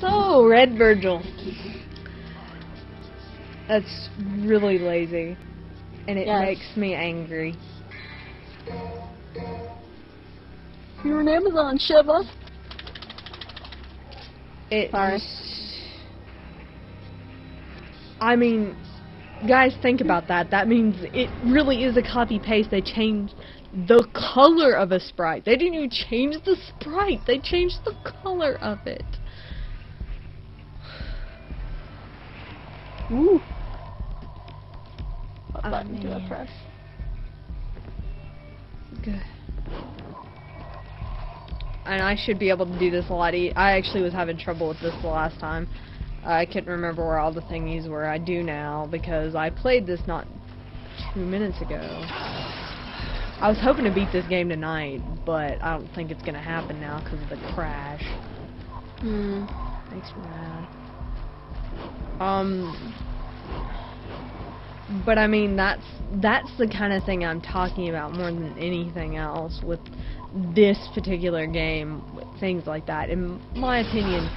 So, Red Vergil. That's really lazy. And it makes me angry. You're an Amazon, Shiva. Sorry. I mean, guys, think about that. That means it really is a copy-paste. They changed the color of a sprite. They didn't even change the sprite. They changed the color of it. Ooh. What button do I press? Good. And I should be able to do this a lot I actually was having trouble with this the last time. I couldn't remember where all the thingies were. I do now, because I played this not 2 minutes ago. I was hoping to beat this game tonight, but I don't think it's going to happen now because of the crash. Makes me mad. But I mean, that's the kind of thing I'm talking about more than anything else with this particular game, things like that. In my opinion,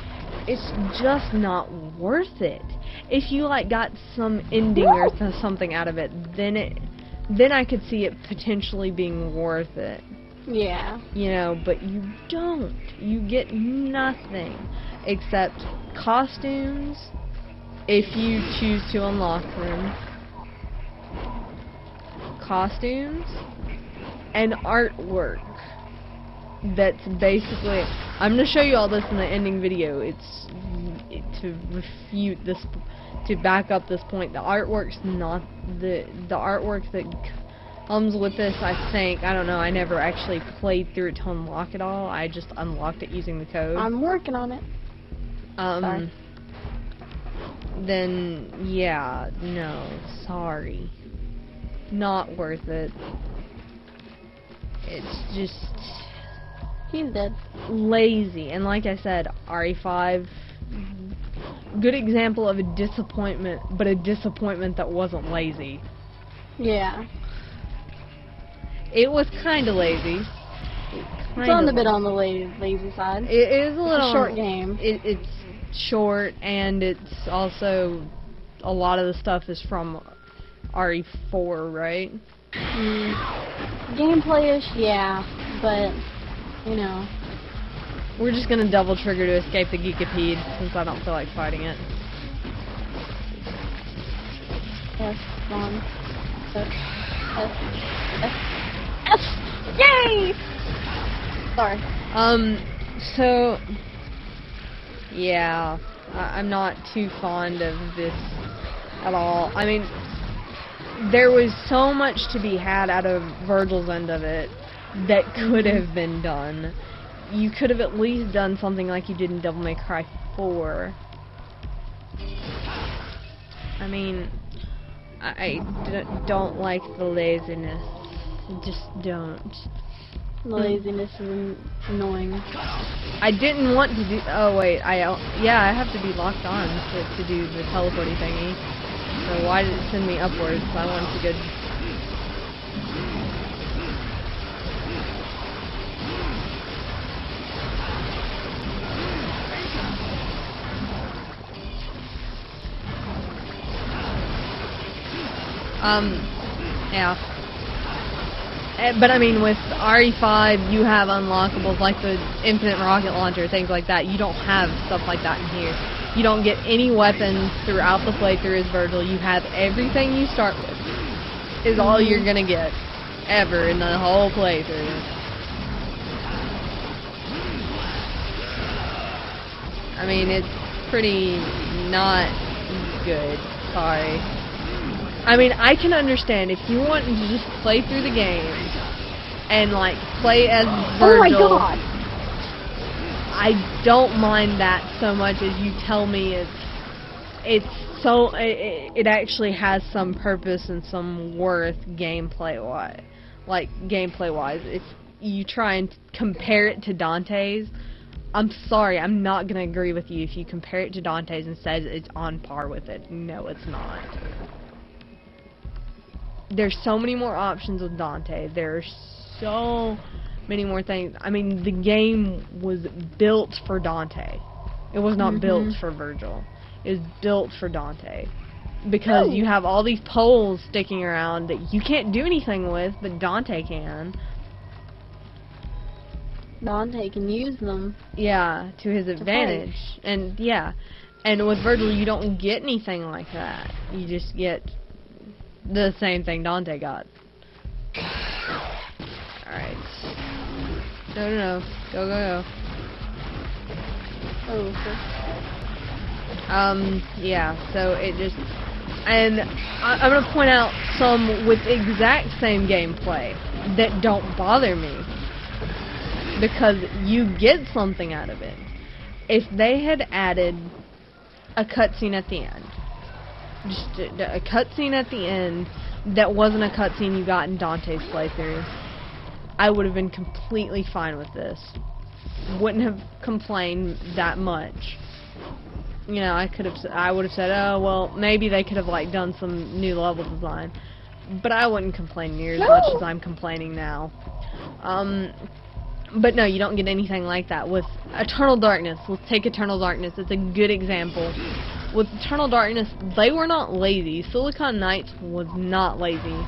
it's just not worth it. If you like got some ending or something out of it, then I could see it potentially being worth it. Yeah. You know, but you don't. You get nothing except costumes if you choose to unlock them. Costumes and artwork. That's basically it. I'm gonna show you all this in the ending video. It's to refute this, to back up this point. The artwork's not the artwork that comes with this. I think, I don't know. I never actually played through it to unlock it all. I just unlocked it using the code. I'm working on it. Sorry. Then yeah, no, sorry, not worth it. It's just. He's dead. Lazy. And like I said, RE5, good example of a disappointment, but a disappointment that wasn't lazy. Yeah. It was kind of lazy. It's on a bit on the lazy side. It is a little... It's a short game. It's short, and it's also... A lot of the stuff is from RE4, right? Gameplay-ish, yeah, but... You know. We're just gonna double trigger to escape the Geekapede since I don't feel like fighting it. Yes, one. F. Yay! Sorry. So yeah, I'm not too fond of this at all. I mean, there was so much to be had out of Vergil's end of it that could have been done. You could have at least done something like you did in Devil May Cry 4. I mean, I don't like the laziness. Just don't. The laziness is annoying. I didn't want to do... Oh, wait. Yeah, I have to be locked on to do the teleporting thingy. So why did it send me upwards? I wanted to go... Yeah. But I mean, with RE5, you have unlockables like the infinite rocket launcher, things like that. You don't have stuff like that in here. You don't get any weapons throughout the playthrough as Vergil. You have everything you start with is all you're gonna get ever in the whole playthrough. I mean, it's pretty not good. Sorry. I mean, I can understand if you want to just play through the game and, like, play as Vergil. Oh my god! I don't mind that so much as you tell me it actually has some purpose and some worth gameplay-wise. Like, gameplay-wise. If you try and compare it to Dante's, I'm sorry, I'm not going to agree with you if you compare it to Dante's and says it's on par with it. No, it's not. There's so many more options with Dante. There's so many more things. I mean, the game was built for Dante. It was not built Mhm. for Vergil. It was built for Dante. Because Oh. you have all these poles sticking around that you can't do anything with, but Dante can. Dante can use them. Yeah, to his advantage. And yeah. And with Vergil, you don't get anything like that. You just get the same thing Dante got. Alright. No. Go. Oh, okay. Yeah, so it just... And I'm going to point out some with the exact same gameplay that don't bother me. Because you get something out of it. If they had added a cutscene at the end, just a cutscene at the end that wasn't a cutscene you got in Dante's playthrough, I would have been completely fine with this. Wouldn't have complained that much. You know, I would have said, oh well, maybe they could have like done some new level design, but I wouldn't complain near as much as I'm complaining now. But no, you don't get anything like that with Eternal Darkness. Let's take Eternal Darkness. It's a good example. With Eternal Darkness, they were not lazy. Silicon Knights was not lazy.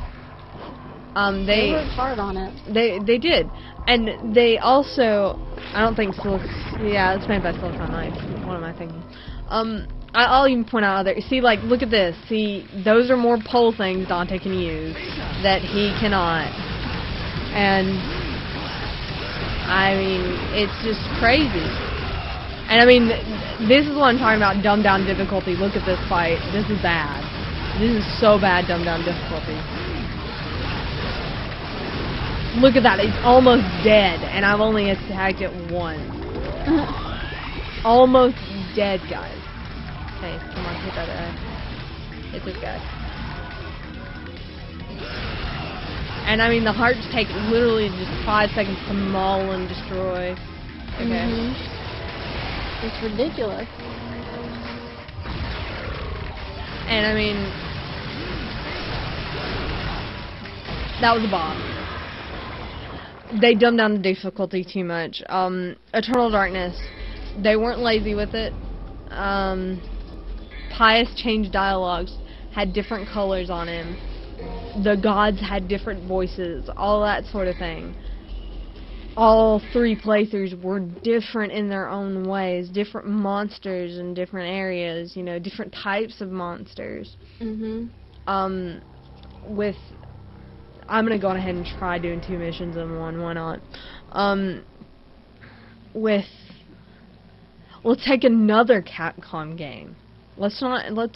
They worked hard on it. They did, and they also, I don't think yeah, it's made by Silicon Knights. What am I thinking? I'll even point out other. See, like, look at this. See, those are more pole things Dante can use that he cannot, and I mean, it's just crazy. And I mean, this is what I'm talking about. Dumbed down difficulty. Look at this fight. This is bad. This is so bad. Dumbed down difficulty. Look at that, it's almost dead, and I've only attacked it once. Almost dead, guys. Okay, come on, hit that guy. Hit this guy. And I mean, the hearts take literally just 5 seconds to maul and destroy. Okay. It's ridiculous. And I mean, that was a boss. They dumbed down the difficulty too much. Eternal Darkness, they weren't lazy with it. Pius changed dialogues, had different colors on him. The gods had different voices, all that sort of thing. All 3 playthroughs were different in their own ways, different monsters in different areas, you know, different types of monsters. With I'm gonna go ahead and try doing 2 missions in one. Why not? Let's take another Capcom game. Let's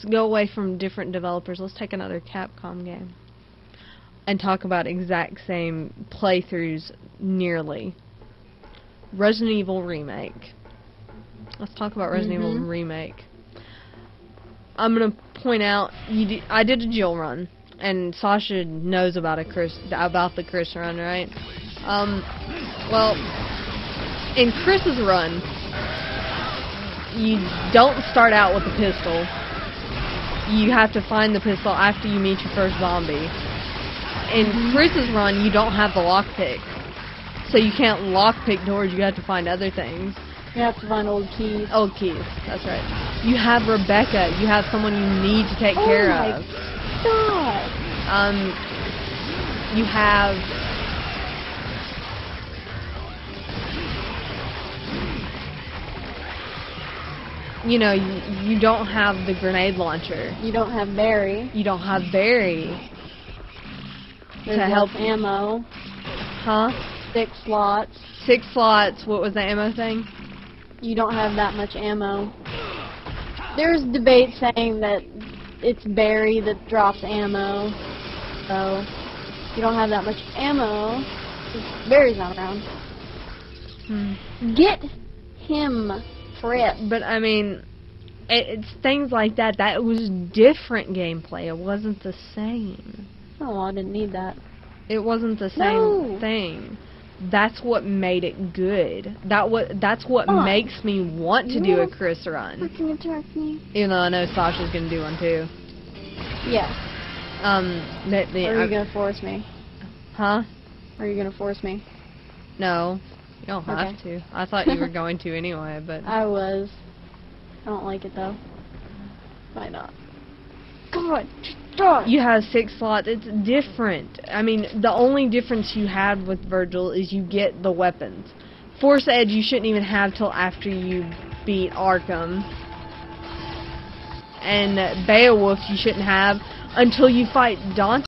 go away from different developers. Let's take another Capcom game and talk about exact same playthroughs nearly. Resident Evil Remake. Let's talk about Resident Evil Remake. I'm gonna point out I did a Jill run. And Sasha knows about the Chris run, right? Well, in Chris's run, you don't start out with a pistol. You have to find the pistol after you meet your first zombie. In Chris's run, you don't have the lockpick. So you can't lockpick doors, you have to find other things. You have to find old keys. Old keys, that's right. You have Rebecca, you have someone you need to take care of. God. You have you know, you don't have the grenade launcher. You don't have Barry. You don't have Barry. There's to help ammo. Huh? 6 slots. 6 slots. What was the ammo thing? You don't have that much ammo. There's debate saying that it's Barry that drops ammo. So, you don't have that much ammo. Barry's not around. Get him, Fritz. But I mean, it's things like that. That was different gameplay. It wasn't the same. Oh, I didn't need that. It wasn't the same thing. That's what made it good. That's what makes me want to do a Chris run. Even though I know Sasha's gonna do one too. Yeah. Are you gonna force me? Huh? Are you gonna force me? No, you don't have to. I thought you were going to anyway, but I was. I don't like it though. Why not? God, stop! You have 6 slots. It's different. I mean, the only difference you had with Vergil is you get the weapons. Force Edge you shouldn't even have till after you beat Arkham. And Beowulf you shouldn't have until you fight Dante.